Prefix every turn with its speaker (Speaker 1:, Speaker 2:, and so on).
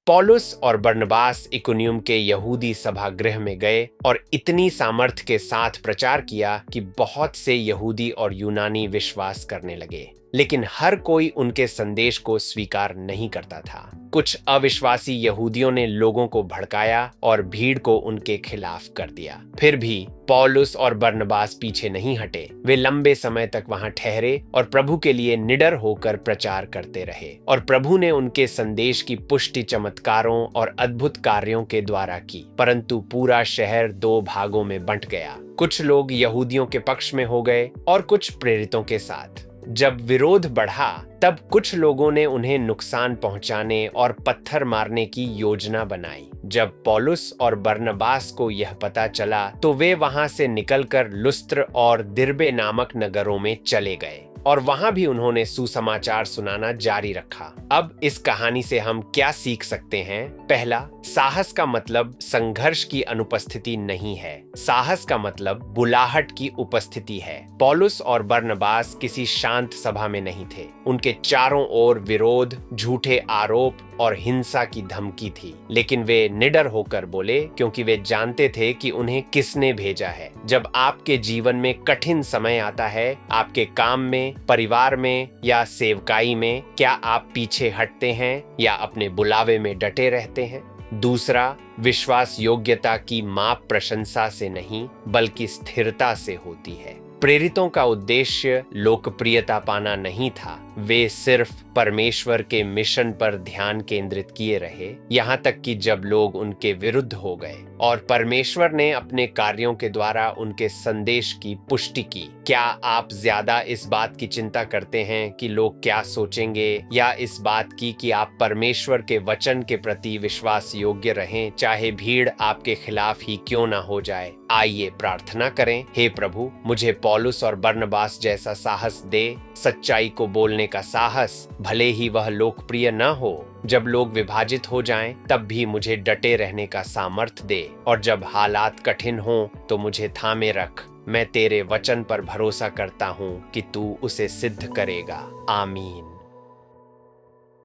Speaker 1: पौलुस और बरनबास इकुनियुम के यहूदी सभागृह में गए और इतनी सामर्थ्य के साथ प्रचार किया कि बहुत से यहूदी और यूनानी विश्वास करने लगे। लेकिन हर कोई उनके संदेश को स्वीकार नहीं करता था। कुछ अविश्वासी यहूदियों ने लोगों को भड़काया और भीड़ को उनके खिलाफ कर दिया। फिर भी पौलुस और बरनबास पीछे नहीं हटे। वे लंबे समय तक वहां ठहरे और प्रभु के लिए निडर होकर प्रचार करते रहे, और प्रभु ने उनके संदेश की पुष्टि चमत्कारों और अद्भुत कार्यों के द्वारा की। परंतु पूरा शहर दो भागों में बंट गया। कुछ लोग यहूदियों के पक्ष में हो गए और कुछ प्रेरितों के साथ। जब विरोध बढ़ा तब कुछ लोगों ने उन्हें नुकसान पहुंचाने और पत्थर मारने की योजना बनाई। जब पौलुस और बरनबास को यह पता चला तो वे वहां से निकलकर लुस्त्र और दिर्बे नामक नगरों में चले गए, और वहां भी उन्होंने सुसमाचार सुनाना जारी रखा। अब इस कहानी से हम क्या सीख सकते हैं? पहला, साहस का मतलब संघर्ष की अनुपस्थिति नहीं है। साहस का मतलब बुलाहट की उपस्थिति है। पौलुस और बरनबास किसी शांत सभा में नहीं थे। उनके चारों ओर विरोध, झूठे आरोप और हिंसा की धमकी थी, लेकिन वे निडर होकर बोले, क्योंकि वे जानते थे कि उन्हें किसने भेजा है। जब आपके जीवन में कठिन समय आता है, आपके काम में, परिवार में या सेवकाई में, क्या आप पीछे हटते हैं या अपने बुलावे में डटे रहते हैं? दूसरा, विश्वास योग्यता की माप प्रशंसा से नहीं बल्कि स्थिरता से होती है। प्रेरितों का उद्देश्य लोकप्रियता पाना नहीं था। वे सिर्फ परमेश्वर के मिशन पर ध्यान केंद्रित किए रहे, यहाँ तक कि जब लोग उनके विरुद्ध हो गए, और परमेश्वर ने अपने कार्यों के द्वारा उनके संदेश की पुष्टि की। क्या आप ज्यादा इस बात की चिंता करते हैं कि लोग क्या सोचेंगे, या इस बात की कि आप परमेश्वर के वचन के प्रति विश्वास योग्य रहें, चाहे भीड़ आपके खिलाफ ही क्यों ना हो जाए? आइए प्रार्थना करें। हे प्रभु, मुझे पौलुस और बरनबास जैसा साहस दे, सच्चाई को बोलने का साहस, भले ही वह लोकप्रिय न हो। जब लोग विभाजित हो जाएं, तब भी मुझे डटे रहने का सामर्थ्य दे, और जब हालात कठिन हों तो मुझे थामे रख। मैं तेरे वचन पर भरोसा करता हूँ कि तू उसे सिद्ध करेगा। आमीन।